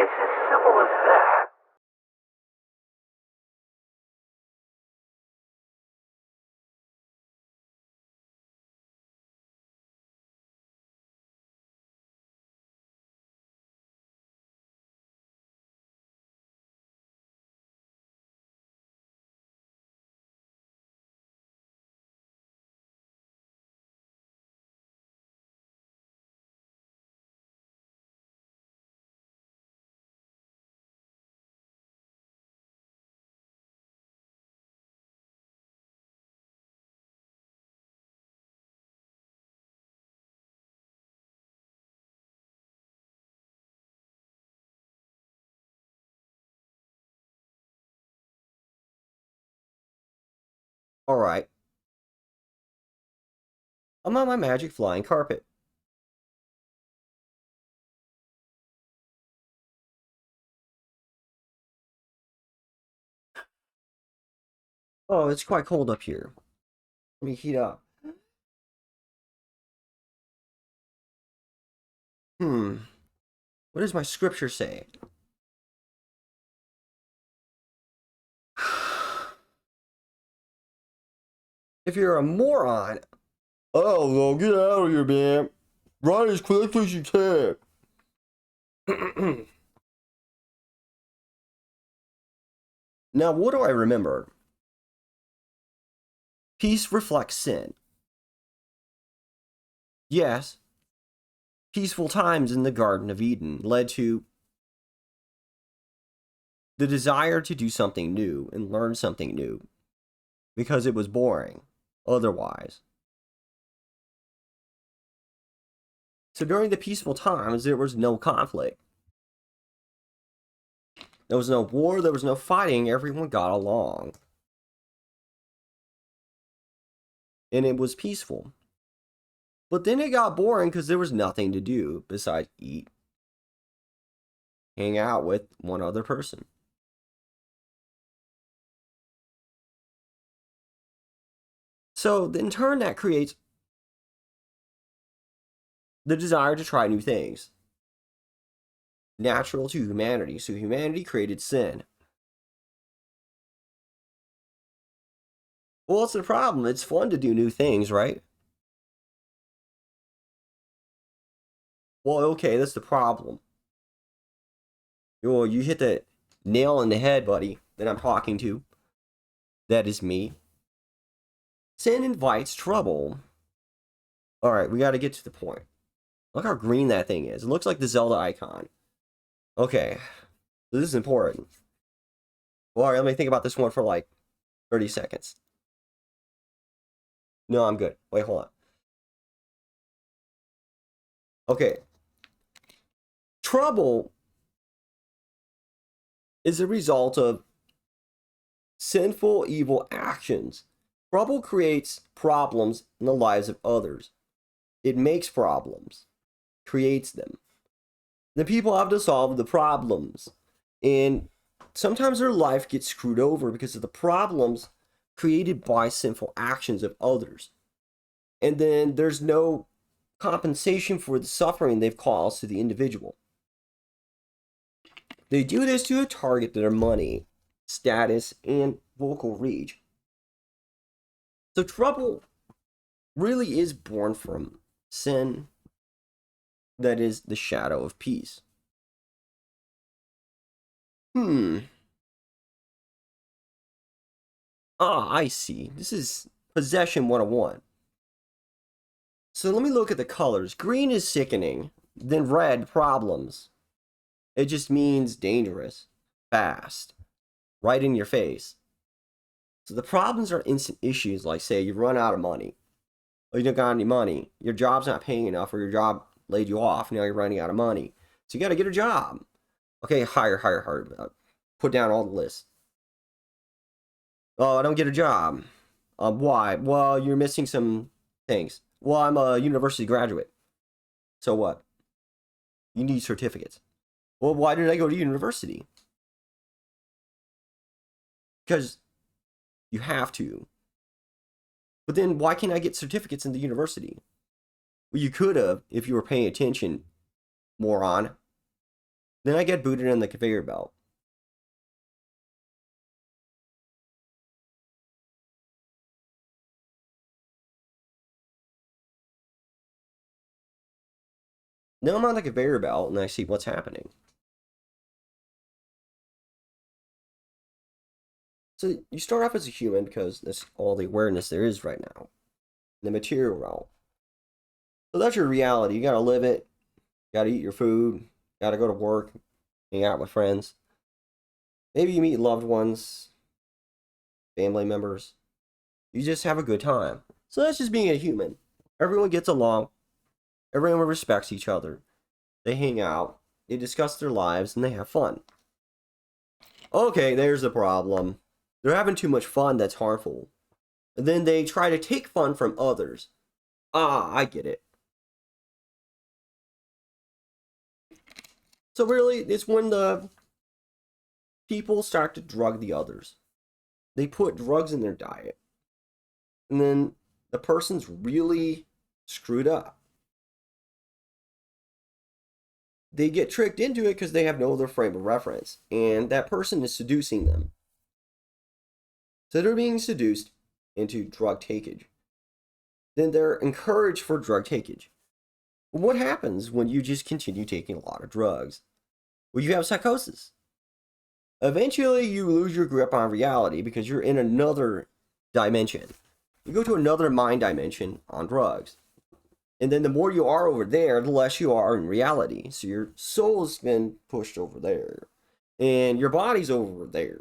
It's as simple as that. Alright. I'm on my magic flying carpet. Oh, it's quite cold up here. Let me heat up. What does my scripture say? If you're a moron, oh, well, get out of here, man. Run as quick as you can. Now, what do I remember? Peace reflects sin. Yes, peaceful times in the Garden of Eden led to the desire to do something new and learn something new because it was boring otherwise. So during the peaceful times, there was no conflict. There was no war, there was no fighting, everyone got along. And it was peaceful. But then it got boring because there was nothing to do besides eat, hang out with one other person. So in turn, that creates the desire to try new things. Natural to humanity. So humanity created sin. Well, what's the problem? It's fun to do new things, right? Well, okay, that's the problem. Well, you hit the nail on the head, buddy, that I'm talking to. That is me. Sin invites trouble. Alright, we gotta get to the point. Look how green that thing is. It looks like the Zelda icon. Okay, this is important. Well, alright, let me think about this one for like 30 seconds. No, I'm good. Wait, hold on. Okay. Trouble is a result of sinful, evil actions. Trouble creates problems in the lives of others. It makes problems, creates them. The people have to solve the problems. And sometimes their life gets screwed over because of the problems created by sinful actions of others. And then there's no compensation for the suffering they've caused to the individual. They do this to target their money, status, and vocal reach. So trouble really is born from sin that is the shadow of peace. Ah, I see. This is Possession 101. So let me look at the colors. Green is sickening, then red, problems. It just means dangerous, fast, right in your face. So the problems are instant issues, like say you run out of money, or you don't got any money, your job's not paying enough, or your job laid you off, now you're running out of money. So you gotta get a job. Okay, hire. Put down all the lists. Oh, I don't get a job. Why? Well, you're missing some things. Well, I'm a university graduate. So what? You need certificates. Well, why did I go to university? Because you have to. But then why can't I get certificates in the university? Well, you could have if you were paying attention, moron. Then I get booted in the conveyor belt. Now I'm on the conveyor belt and I see what's happening. So you start off as a human because that's all the awareness there is right now. The material realm. So that's your reality. You gotta live it. You gotta eat your food. Gotta go to work. Hang out with friends. Maybe you meet loved ones, family members. You just have a good time. So that's just being a human. Everyone gets along. Everyone respects each other. They hang out. They discuss their lives and they have fun. Okay, there's the problem. They're having too much fun that's harmful. And then they try to take fun from others. Ah, I get it. So really, it's when the people start to drug the others. They put drugs in their diet. And then the person's really screwed up. They get tricked into it because they have no other frame of reference. And that person is seducing them. So they're being seduced into drug takeage. Then they're encouraged for drug takeage. What happens when you just continue taking a lot of drugs? Well, you have psychosis. Eventually, you lose your grip on reality because you're in another dimension. You go to another mind dimension on drugs. And then the more you are over there, the less you are in reality. So your soul's been pushed over there. And your body's over there.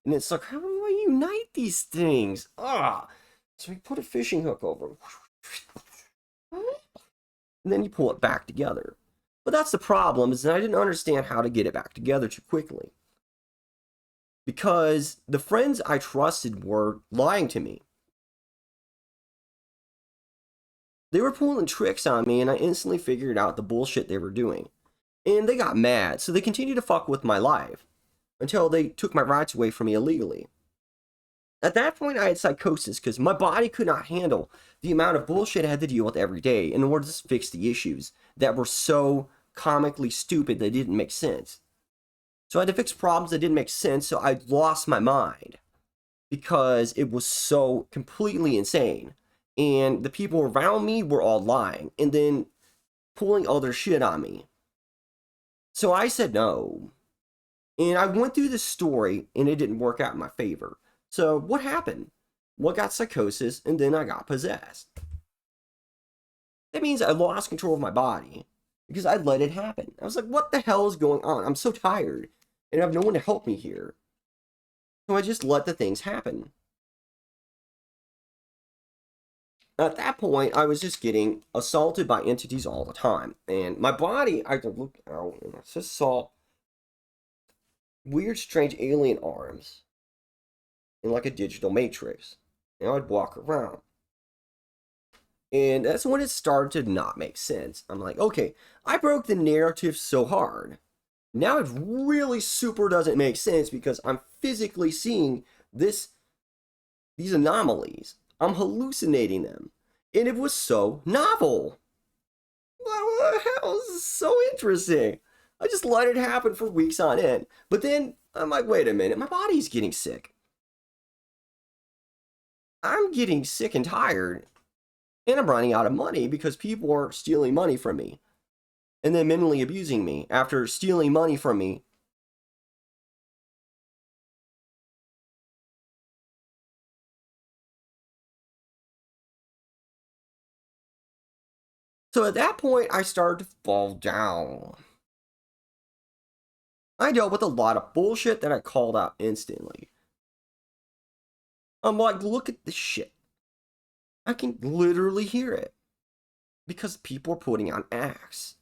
And it's like, how do I unite these things? So we put a fishing hook over. And then you pull it back together. But that's the problem, is that I didn't understand how to get it back together too quickly. Because the friends I trusted were lying to me. They were pulling tricks on me, and I instantly figured out the bullshit they were doing. And they got mad, so they continued to fuck with my life until they took my rights away from me illegally. At that point, I had psychosis because my body could not handle the amount of bullshit I had to deal with every day in order to fix the issues that were so comically stupid that didn't make sense. So I had to fix problems that didn't make sense, so I lost my mind because it was so completely insane. And the people around me were all lying and then pulling other shit on me. So I said no. And I went through this story and it didn't work out in my favor. So what happened? Well, I got psychosis and then I got possessed. That means I lost control of my body because I let it happen. I was like, what the hell is going on? I'm so tired and I have no one to help me here. So I just let the things happen. At that point, I was just getting assaulted by entities all the time. And my body, I could look out and I just saw weird, strange alien arms in like a digital matrix. And I'd walk around. And that's when it started to not make sense. I'm like, okay, I broke the narrative so hard. Now it really super doesn't make sense because I'm physically seeing these anomalies. I'm hallucinating them. And it was so novel. What the hell? This is so interesting. I just let it happen for weeks on end. But then I'm like, wait a minute, my body's getting sick. I'm getting sick and tired. And I'm running out of money because people are stealing money from me. And then mentally abusing me after stealing money from me. So at that point, I started to fall down. I dealt with a lot of bullshit that I called out instantly. I'm like, look at this shit. I can literally hear it. Because people are putting on acts.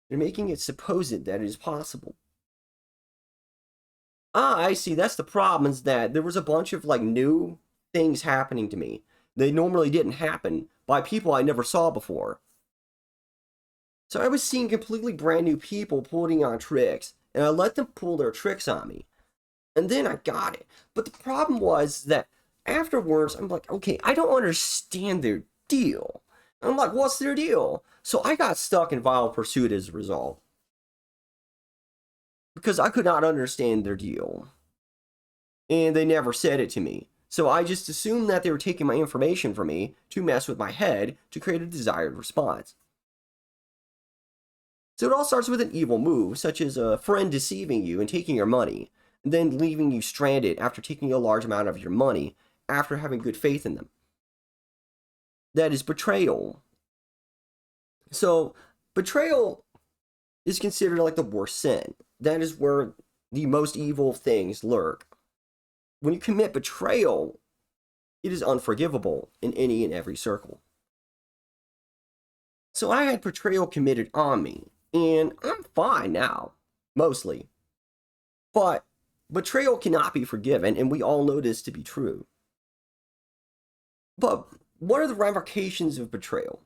They're making it supposed that it is possible. I see, that's the problem, is that there was a bunch of like new things happening to me. They normally didn't happen by people I never saw before. So I was seeing completely brand new people putting on tricks, and I let them pull their tricks on me. And then I got it. But the problem was that afterwards, I'm like, okay, I don't understand their deal. I'm like, what's their deal? So I got stuck in Vile Pursuit as a result. because I could not understand their deal. And they never said it to me. So I just assumed that they were taking my information from me to mess with my head to create a desired response. So it all starts with an evil move, such as a friend deceiving you and taking your money, and then leaving you stranded after taking a large amount of your money after having good faith in them. That is betrayal. So, betrayal is considered like the worst sin. That is where the most evil things lurk. When you commit betrayal, it is unforgivable in any and every circle. So I had betrayal committed on me, and I'm fine now, mostly. But betrayal cannot be forgiven, and we all know this to be true. But what are the ramifications of betrayal?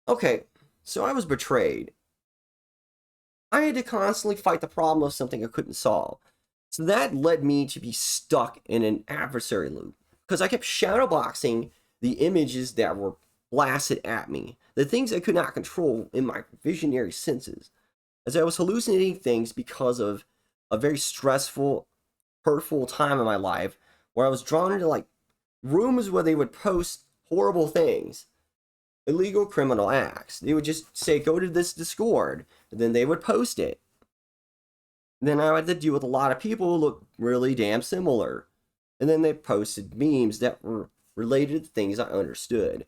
Okay, so I was betrayed. I had to constantly fight the problem of something I couldn't solve. So that led me to be stuck in an adversary loop because I kept shadowboxing the images that were blasted at me, the things I could not control in my visionary senses, as I was hallucinating things because of a very stressful, hurtful time in my life where I was drawn into like rooms where they would post horrible things, illegal criminal acts. They would just say, go to this Discord, and then they would post it. Then I had to deal with a lot of people who looked really damn similar. And then they posted memes that were related to things I understood.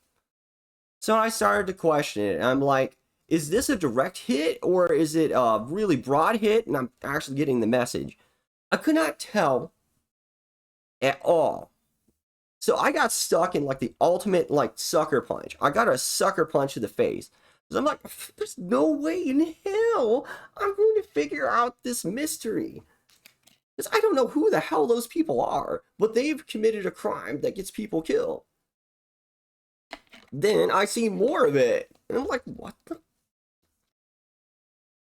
So I started to question it. I'm like, is this a direct hit or is it a really broad hit and I'm actually getting the message? I could not tell at all. So I got stuck in like the ultimate like sucker punch. I got a sucker punch to the face. So I'm like, there's no way in hell I'm going to figure out this mystery. Because I don't know who the hell those people are, but they've committed a crime that gets people killed. Then I see more of it, and I'm like, what the?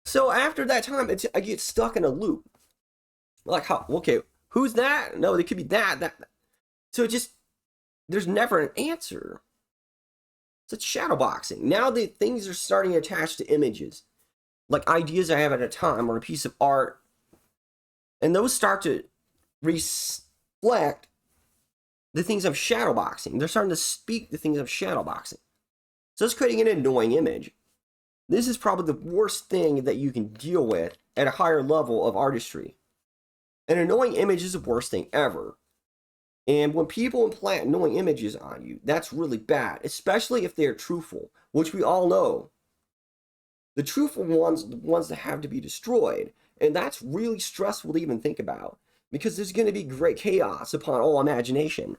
So after that time, I get stuck in a loop. Like, how? Okay, who's that? No, they could be that. So it just, there's never an answer. So it's shadowboxing. Now the things are starting to attach to images, like ideas I have at a time or a piece of art, and those start to reflect the things I'm shadowboxing. They're starting to speak the things I'm shadowboxing. So it's creating an annoying image. This is probably the worst thing that you can deal with at a higher level of artistry. An annoying image is the worst thing ever. And when people implant annoying images on you, that's really bad, especially if they're truthful, which we all know. The truthful ones are the ones that have to be destroyed. And that's really stressful to even think about, because there's going to be great chaos upon all imagination.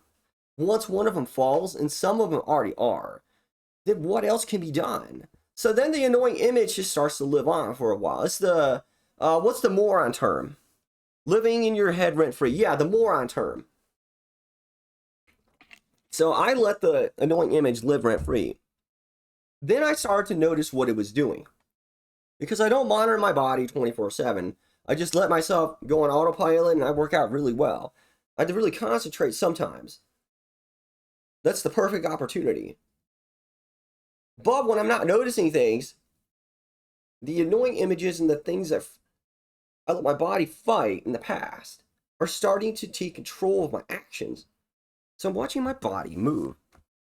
Once one of them falls, and some of them already are, then what else can be done? So then the annoying image just starts to live on for a while. It's the, what's the moron term? Living in your head rent-free. Yeah, the moron term. So I let the annoying image live rent-free. Then I started to notice what it was doing. Because I don't monitor my body 24/7. I just let myself go on autopilot and I work out really well. I have to really concentrate sometimes. That's the perfect opportunity. But when I'm not noticing things, the annoying images and the things that I let my body fight in the past are starting to take control of my actions. So I'm watching my body move.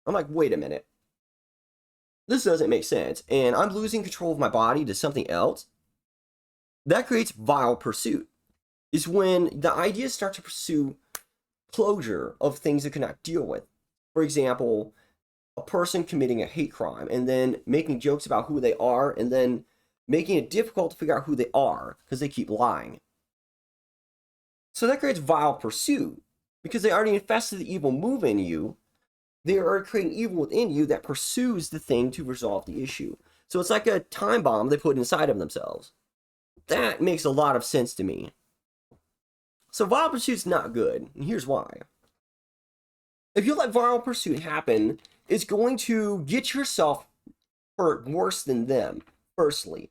I'm like, wait a minute. This doesn't make sense. And I'm losing control of my body to something else. That creates vile pursuit. Is when the ideas start to pursue closure of things it cannot deal with. For example, a person committing a hate crime and then making jokes about who they are and then making it difficult to figure out who they are because they keep lying. So that creates vile pursuit because they already infested the evil move in you. They are creating evil within you that pursues the thing to resolve the issue. So it's like a time bomb they put inside of themselves. That makes a lot of sense to me. So vile pursuit's not good, and here's why. If you let vile pursuit happen, it's going to get yourself hurt worse than them, firstly.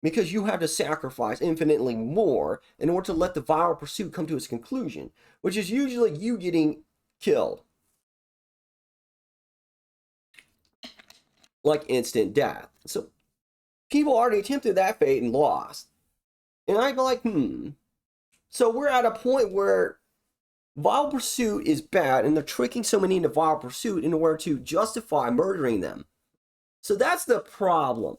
Because you have to sacrifice infinitely more in order to let the vile pursuit come to its conclusion, which is usually you getting killed. Like instant death. So people already attempted that fate and lost. And I'd be like, So we're at a point where Vile Pursuit is bad, and they're tricking so many into Vile Pursuit in order to justify murdering them. So that's the problem.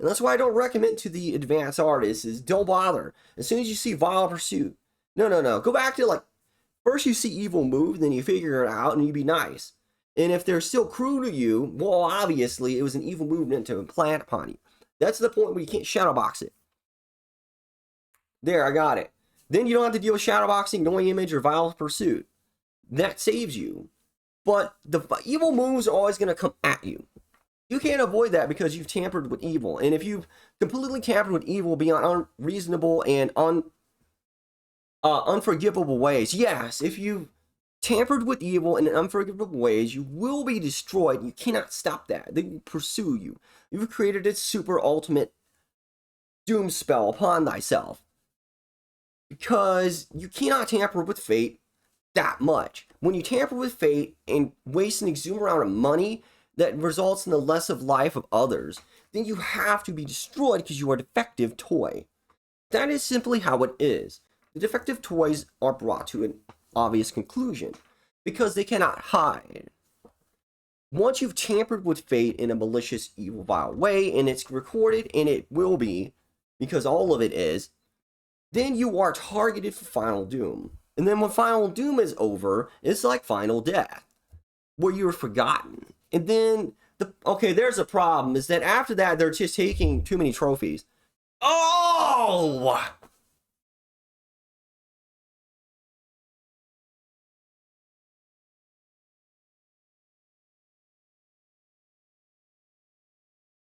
And that's why I don't recommend to the advanced artists is don't bother. As soon as you see Vile Pursuit, no. Go back to like, first you see evil move, then you figure it out, and you be nice. And if they're still cruel to you, well, obviously it was an evil movement to implant upon you. That's the point where you can't shadowbox it. There, I got it. Then you don't have to deal with shadowboxing, Annoying Image, or Vile Pursuit. That saves you. But the evil moves are always going to come at you. You can't avoid that because you've tampered with evil. And if you've completely tampered with evil beyond unreasonable and unforgivable ways, yes, if you've tampered with evil in unforgivable ways, you will be destroyed. You cannot stop that. They will pursue you. You've created a super ultimate doom spell upon thyself. Because you cannot tamper with fate that much. When you tamper with fate and waste an exuberant amount of money that results in the loss of life of others, then you have to be destroyed because you are a defective toy. That is simply how it is. The defective toys are brought to an obvious conclusion because they cannot hide. Once you've tampered with fate in a malicious, evil, vile way, and it's recorded, and it will be, because all of it is, then you are targeted for Final Doom. And then when Final Doom is over, it's like Final Death, where you're forgotten. And then, there's a problem, is that after that, they're just taking too many trophies. Oh!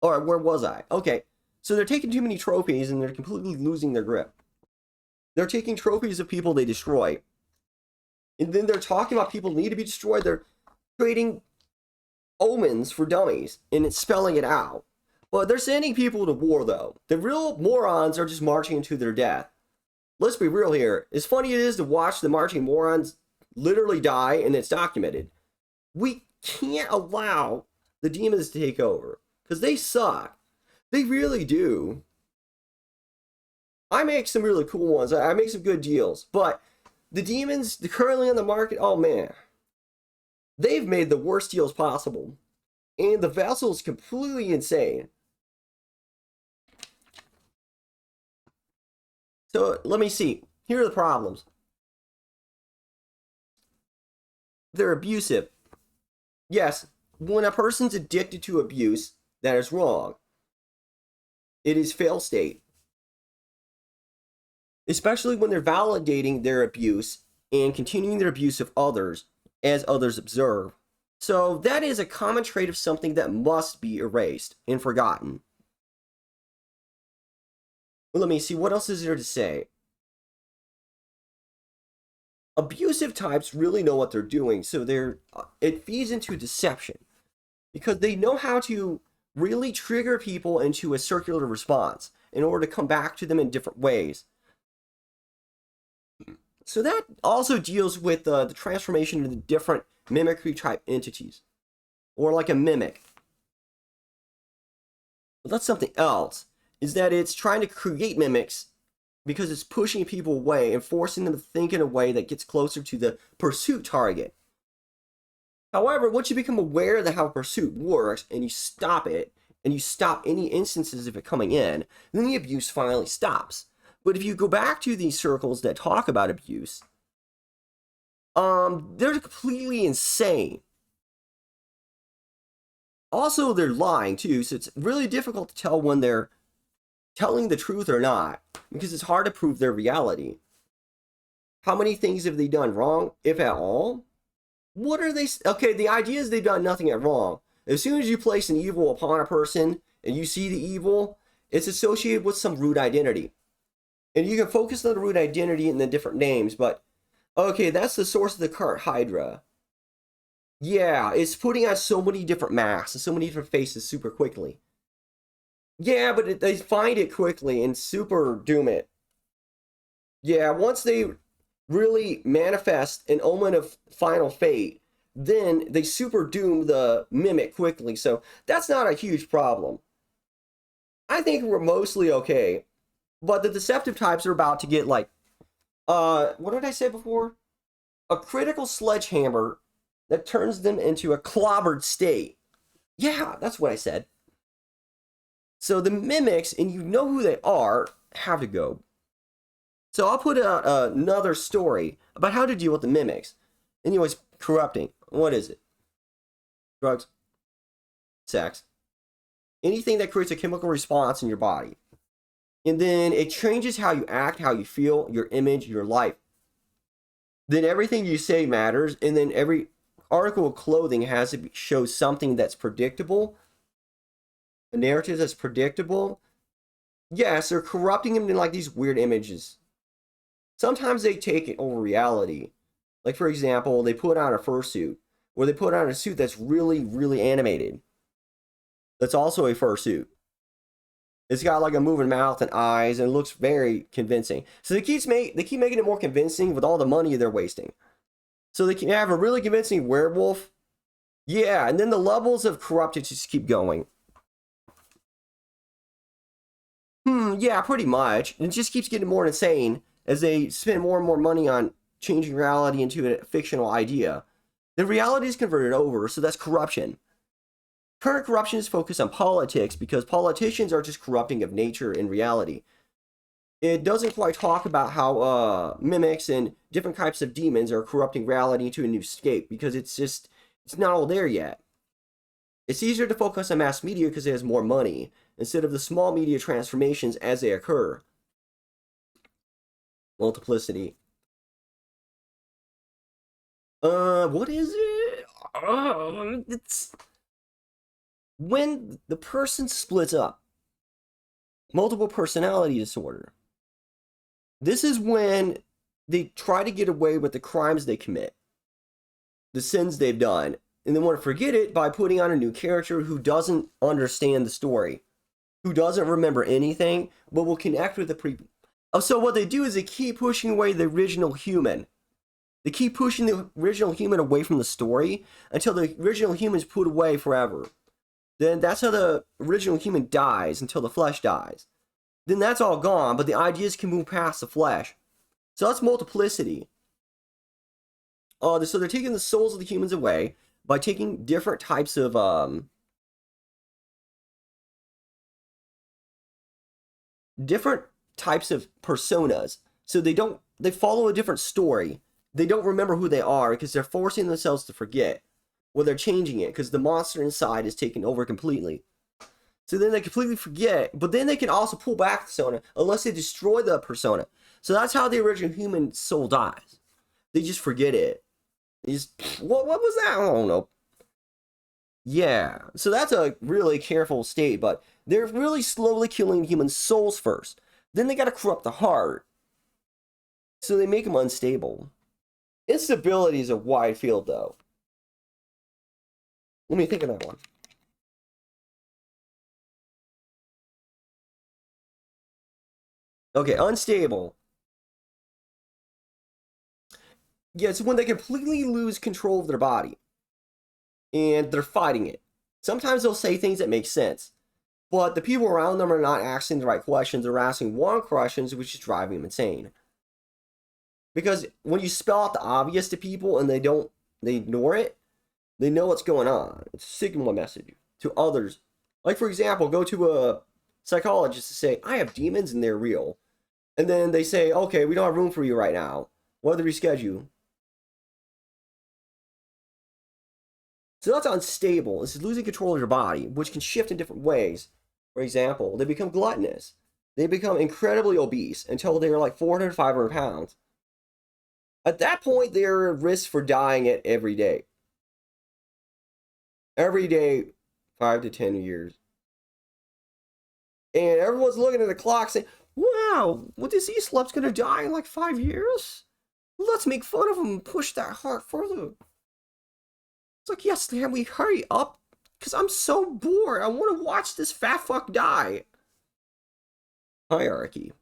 Alright, where was I? Okay, so they're taking too many trophies and they're completely losing their grip. They're taking trophies of people they destroy. And then they're talking about people need to be destroyed. They're creating omens for dummies, and it's spelling it out. But they're sending people to war, though. The real morons are just marching into their death. Let's be real here. As funny it is to watch the marching morons literally die, and it's documented, we can't allow the demons to take over. Because they suck. They really do. I make some really cool ones. I make some good deals. But the demons currently on the market, oh man. They've made the worst deals possible. And the vessel is completely insane. So let me see. Here are the problems. They're abusive. Yes, when a person's addicted to abuse, that is wrong. It is fail state. Especially when they're validating their abuse and continuing their abuse of others as others observe. So that is a common trait of something that must be erased and forgotten. Well, let me see, what else is there to say? Abusive types really know what they're doing, so it feeds into deception. Because they know how to really trigger people into a circular response in order to come back to them in different ways. So that also deals with the transformation into different mimicry type entities. Or like a mimic. But that's something else. Is that it's trying to create mimics because it's pushing people away and forcing them to think in a way that gets closer to the pursuit target. However, once you become aware of how pursuit works and you stop it, and you stop any instances of it coming in, then the abuse finally stops. But if you go back to these circles that talk about abuse, they're completely insane. Also, they're lying too, so it's really difficult to tell when they're telling the truth or not, because it's hard to prove their reality. How many things have they done wrong, if at all? What are they? Okay, the idea is they've done nothing wrong. As soon as you place an evil upon a person and you see the evil, it's associated with some root identity. And you can focus on the root identity and the different names, but okay, that's the source of the current Hydra. Yeah, it's putting on so many different masks and so many different faces super quickly. Yeah, but they find it quickly and super doom it. Yeah, once they really manifest an omen of final fate, then they super doom the mimic quickly, so that's not a huge problem. I think we're mostly okay. But the deceptive types are about to get like, what did I say before? A critical sledgehammer that turns them into a clobbered state. Yeah, that's what I said. So the mimics, and you know who they are, have to go. So I'll put out another story about how to deal with the mimics. Anyways, corrupting. What is it? Drugs. Sex. Anything that creates a chemical response in your body. And then it changes how you act, how you feel, your image, your life. Then everything you say matters, and then every article of clothing has to show something that's predictable, a narrative that's predictable. Yes, they're corrupting them in like these weird images. Sometimes they take it over reality. Like, for example, they put on a fursuit, or they put on a suit that's really, really animated. That's also a fursuit. It's got like a moving mouth and eyes, and it looks very convincing. So they keep making it more convincing with all the money they're wasting. So they can have a really convincing werewolf. Yeah, and then the levels of corrupted just keep going. Yeah, pretty much. And it just keeps getting more insane as they spend more and more money on changing reality into a fictional idea. Then reality is converted over, so that's corruption. Current corruption is focused on politics because politicians are just corrupting of nature and reality. It doesn't quite talk about how mimics and different types of demons are corrupting reality into a new scape because it's not all there yet. It's easier to focus on mass media because it has more money instead of the small media transformations as they occur. Multiplicity. What is it? It's when the person splits up. Multiple personality disorder. This is when they try to get away with the crimes they commit, the sins they've done, and they want to forget it by putting on a new character who doesn't understand the story, who doesn't remember anything, but will connect with the people. So what they do is they keep pushing away the original human. They keep pushing the original human away from the story until the original human is put away forever. Then that's how the original human dies until the flesh dies. Then that's all gone, but the ideas can move past the flesh. So that's multiplicity. So they're taking the souls of the humans away by taking different types of personas. So they follow a different story. They don't remember who they are because they're forcing themselves to forget. Well, they're changing it because the monster inside is taken over completely. So then they completely forget, but then they can also pull back the persona unless they destroy the persona. So that's how the original human soul dies. They just forget it. They just, what was that? I don't know. Yeah, so that's a really careful state, but they're really slowly killing human souls first. Then they gotta corrupt the heart. So they make them unstable. Instability is a wide field, though. Let me think of that one. Okay, unstable. Yeah, it's when they completely lose control of their body. And they're fighting it. Sometimes they'll say things that make sense. But the people around them are not asking the right questions. They're asking wrong questions, which is driving them insane. Because when you spell out the obvious to people and they ignore it, they know what's going on. It's a signal message to others. Like, for example, go to a psychologist to say, I have demons and they're real. And then they say, okay, we don't have room for you right now. What do they reschedule? So that's unstable. This is losing control of your body, which can shift in different ways. For example, they become gluttonous. They become incredibly obese until they're like 400, 500 pounds. At that point, they're at risk for dying at every day. Every day, 5 to 10 years. And everyone's looking at the clock saying, wow, what is he Slup's gonna die in like 5 years? Let's make fun of him and push that heart further. It's like, yes, can we hurry up? Because I'm so bored. I want to watch this fat fuck die. Hierarchy.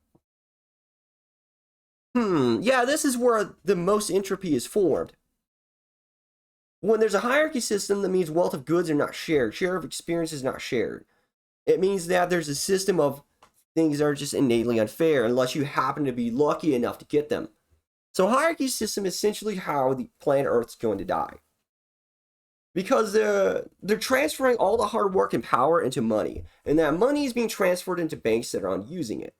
Yeah, this is where the most entropy is formed. When there's a hierarchy system, that means wealth of goods are not shared. Share of experience is not shared. It means that there's a system of things are just innately unfair unless you happen to be lucky enough to get them. So hierarchy system is essentially how the planet Earth's going to die. Because they're transferring all the hard work and power into money, and that money is being transferred into banks that aren't using it.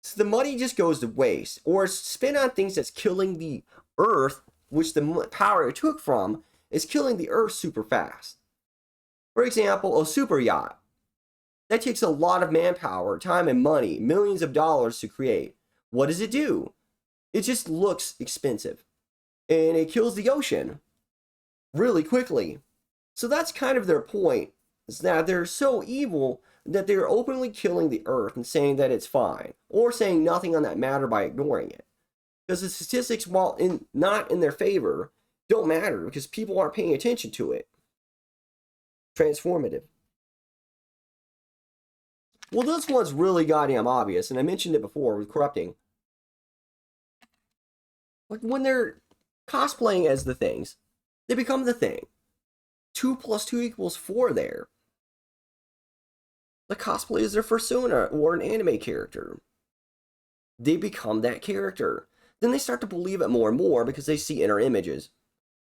So the money just goes to waste, or it's spent on things that's killing the Earth, which the power it took from is killing the Earth super fast. For example, a super yacht. That takes a lot of manpower, time, and money, millions of dollars to create. What does it do? It just looks expensive. And it kills the ocean really quickly. So that's kind of their point, is that they're so evil that they're openly killing the Earth and saying that it's fine, or saying nothing on that matter by ignoring it. Because the statistics, while not in their favor, don't matter because people aren't paying attention to it. Transformative. Well, this one's really goddamn obvious, and I mentioned it before with corrupting. Like when they're cosplaying as the things, they become the thing. 2 + 2 = 4 there. The cosplay is their persona or an anime character. They become that character. Then they start to believe it more and more because they see inner images.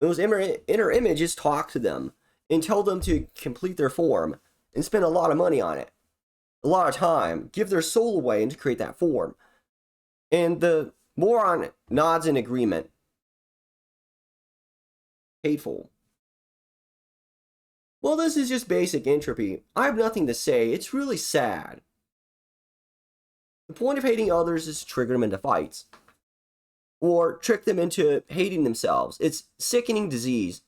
Those inner images talk to them and tell them to complete their form and spend a lot of money on it. A lot of time, give their soul away and to create that form. And the moron nods in agreement. Hateful. Well, this is just basic entropy. I have nothing to say. It's really sad. The point of hating others is to trigger them into fights. Or trick them into hating themselves. It's sickening disease.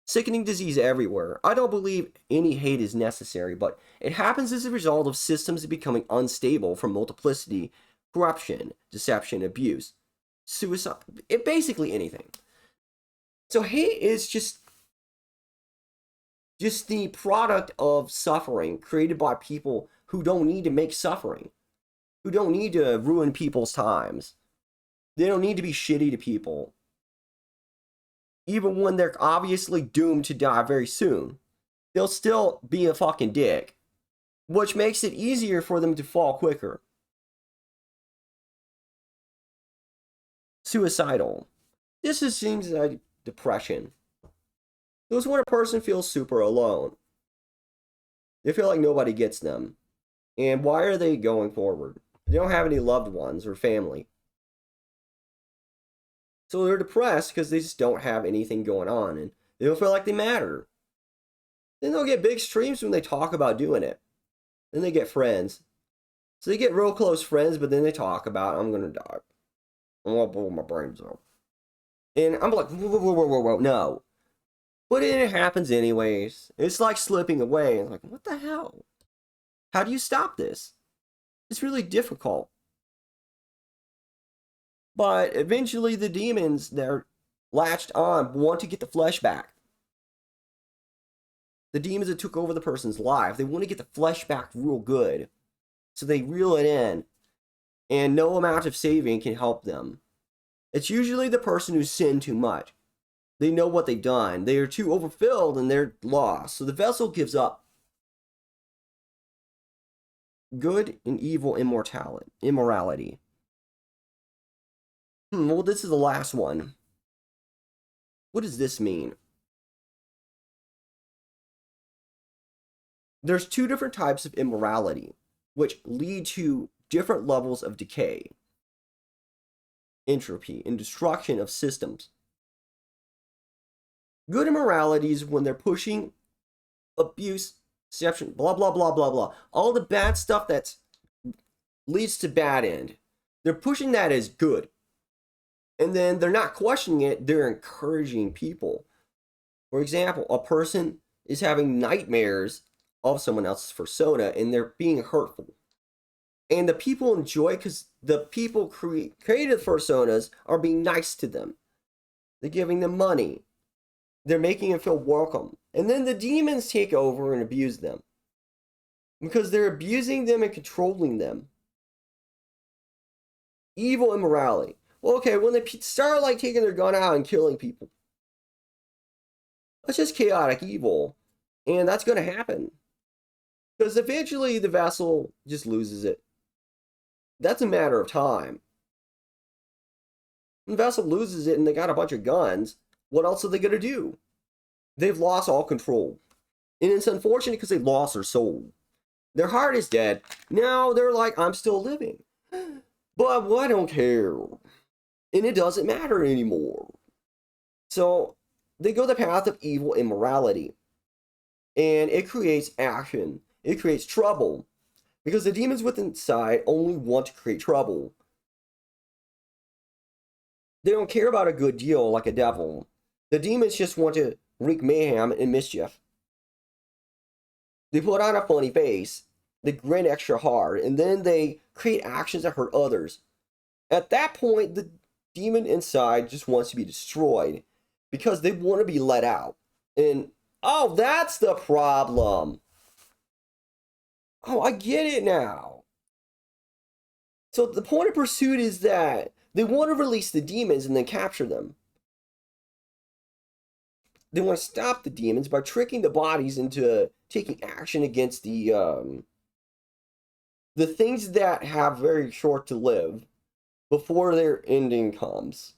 Sickening disease everywhere. I don't believe any hate is necessary, but it happens as a result of systems becoming unstable from multiplicity, corruption, deception, abuse, suicide, basically anything. So hate is just the product of suffering created by people who don't need to make suffering, who don't need to ruin people's times. They don't need to be shitty to people. Even when they're obviously doomed to die very soon, they'll still be a fucking dick, which makes it easier for them to fall quicker. Suicidal. This just seems like depression. It was when a person feels super alone. They feel like nobody gets them. And why are they going forward? They don't have any loved ones or family. So they're depressed because they just don't have anything going on and they don't feel like they matter. Then they'll get big streams when they talk about doing it. Then they get friends. So they get real close friends, but then they talk about, I'm going to die. I'm going to blow my brains out. And I'm like, whoa, no. But then it happens anyways. It's like slipping away. It's like, what the hell? How do you stop this? It's really difficult. But eventually the demons that are latched on want to get the flesh back. The demons that took over the person's life, they want to get the flesh back real good. So they reel it in. And no amount of saving can help them. It's usually the person who's sinned too much. They know what they've done. They are too overfilled and they're lost. So the vessel gives up. Good and evil immorality. Well, this is the last one. What does this mean? There's 2 different types of immorality, which lead to different levels of decay, entropy, and destruction of systems. Good immorality is when they're pushing abuse, deception, blah, blah, blah, blah, blah. All the bad stuff that leads to bad end. They're pushing that as good. And then they're not questioning it, they're encouraging people. For example, a person is having nightmares of someone else's persona and they're being hurtful. And the people enjoy it because the people created personas are being nice to them. They're giving them money. They're making them feel welcome. And then the demons take over and abuse them. Because they're abusing them and controlling them. Evil immorality. Well, okay, when they start like taking their gun out and killing people. That's just chaotic evil. And that's going to happen. Because eventually the vessel just loses it. That's a matter of time. When the vessel loses it and they got a bunch of guns, what else are they going to do? They've lost all control. And it's unfortunate because they lost their soul. Their heart is dead. Now they're like, I'm still living. But well, I don't care. And it doesn't matter anymore. So they go the path of evil immorality. And it creates action. It creates trouble. Because the demons within inside only want to create trouble. They don't care about a good deal like a devil. The demons just want to wreak mayhem and mischief. They put on a funny face, they grin extra hard, and then they create actions that hurt others. At that point, the demon inside just wants to be destroyed because they want to be let out. And, oh, that's the problem. Oh, I get it now. So the point of pursuit is that they want to release the demons and then capture them. They want to stop the demons by tricking the bodies into taking action against the things that have very short to live before their ending comes.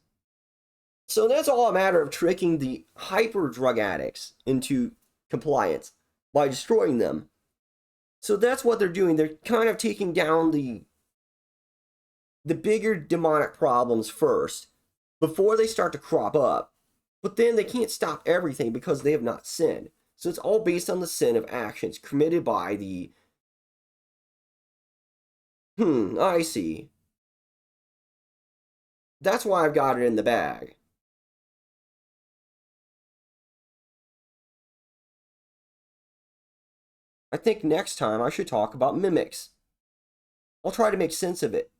So that's all a matter of tricking the hyper drug addicts into compliance by destroying them. So that's what they're doing. They're kind of taking down the bigger demonic problems first before they start to crop up. But then they can't stop everything because they have not sinned. So it's all based on the sin of actions committed by the... I see. That's why I've got it in the bag. I think next time I should talk about mimics. I'll try to make sense of it.